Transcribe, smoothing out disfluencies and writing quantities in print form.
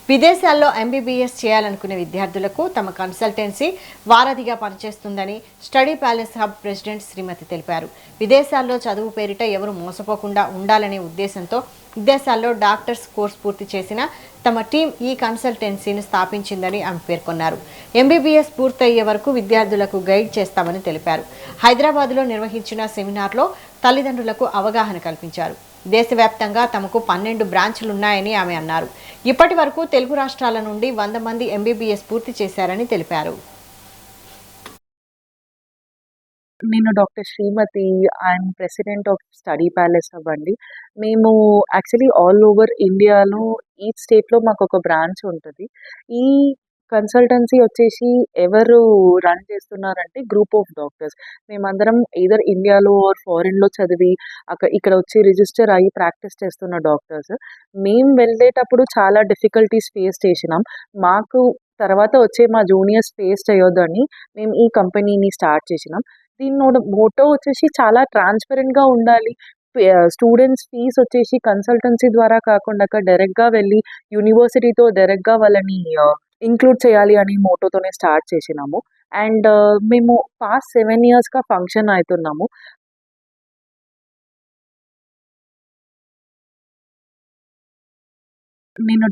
విదేశాల్లో ఎంబీబీఎస్ చేయాలనుకునే విద్యార్థులకు తమ కన్సల్టెన్సీ వారధిగా పనిచేస్తుందని స్టడీ ప్యాలెస్ హబ్ ప్రెసిడెంట్ శ్రీమతి తెలిపారు. విదేశాల్లో చదువు పేరిట ఎవరు మోసపోకుండా ఉండాలనే ఉద్దేశంతో విదేశాల్లో డాక్టర్స్ కోర్సు పూర్తి చేసిన తమ టీం ఈ కన్సల్టెన్సీని స్థాపించిందని ఆమె పేర్కొన్నారు. ఎంబీబీఎస్ పూర్తయ్యే వరకు విద్యార్థులకు గైడ్ చేస్తామని తెలిపారు. హైదరాబాద్లో నిర్వహించిన సెమినార్లో తల్లిదండ్రులకు అవగాహన కల్పించారు. దేశవ్యాప్తంగా తమకు 12 బ్రాంచ్లున్నాయని ఆమె అన్నారు. ఇప్పటి వరకు తెలుగు రాష్ట్రాల నుండి 100 మంది ఎంబీబీఎస్ పూర్తి చేశారని తెలిపారు. నేను doctor Srimathi. I'm president of study palace hub అండి. మేము యాక్చువల్లీ ఆల్ ఓవర్ ఇండియాలో ఈచ్ స్టేట్లో మాకు ఒక బ్రాంచ్ ఉంటుంది. ఈ కన్సల్టెన్సీ వచ్చేసి ఎవరు రన్ చేస్తున్నారంటే గ్రూప్ ఆఫ్ డాక్టర్స్. మేమందరం ఎయిదర్ ఇండియాలో ఆర్ ఫారిన్లో చదివి ఇక్కడ వచ్చి రిజిస్టర్ అయ్యి ప్రాక్టీస్ చేస్తున్న డాక్టర్స్. మేము వెళ్ళేటప్పుడు చాలా డిఫికల్టీస్ ఫేస్ చేసినాం. మాకు తర్వాత వచ్చే మా జూనియర్స్ ఫేస్ చేయొద్దని మేము ఈ కంపెనీని స్టార్ట్ చేసినాం. దీని మోటో వచ్చేసి చాలా ట్రాన్స్పరెంట్గా ఉండాలి. స్టూడెంట్స్ ఫీజ్ వచ్చేసి కన్సల్టెన్సీ ద్వారా కాకుండా డైరెక్ట్గా వెళ్ళి యూనివర్సిటీతో డైరెక్ట్గా వాళ్ళని ఇంక్లూడ్ చేయాలి అని మోటోతోనే స్టార్ట్ చేసినాము. అండ్ మేము పాస్ట్ 7 ఇయర్స్గా ఫంక్షన్ అవుతున్నాము. నేను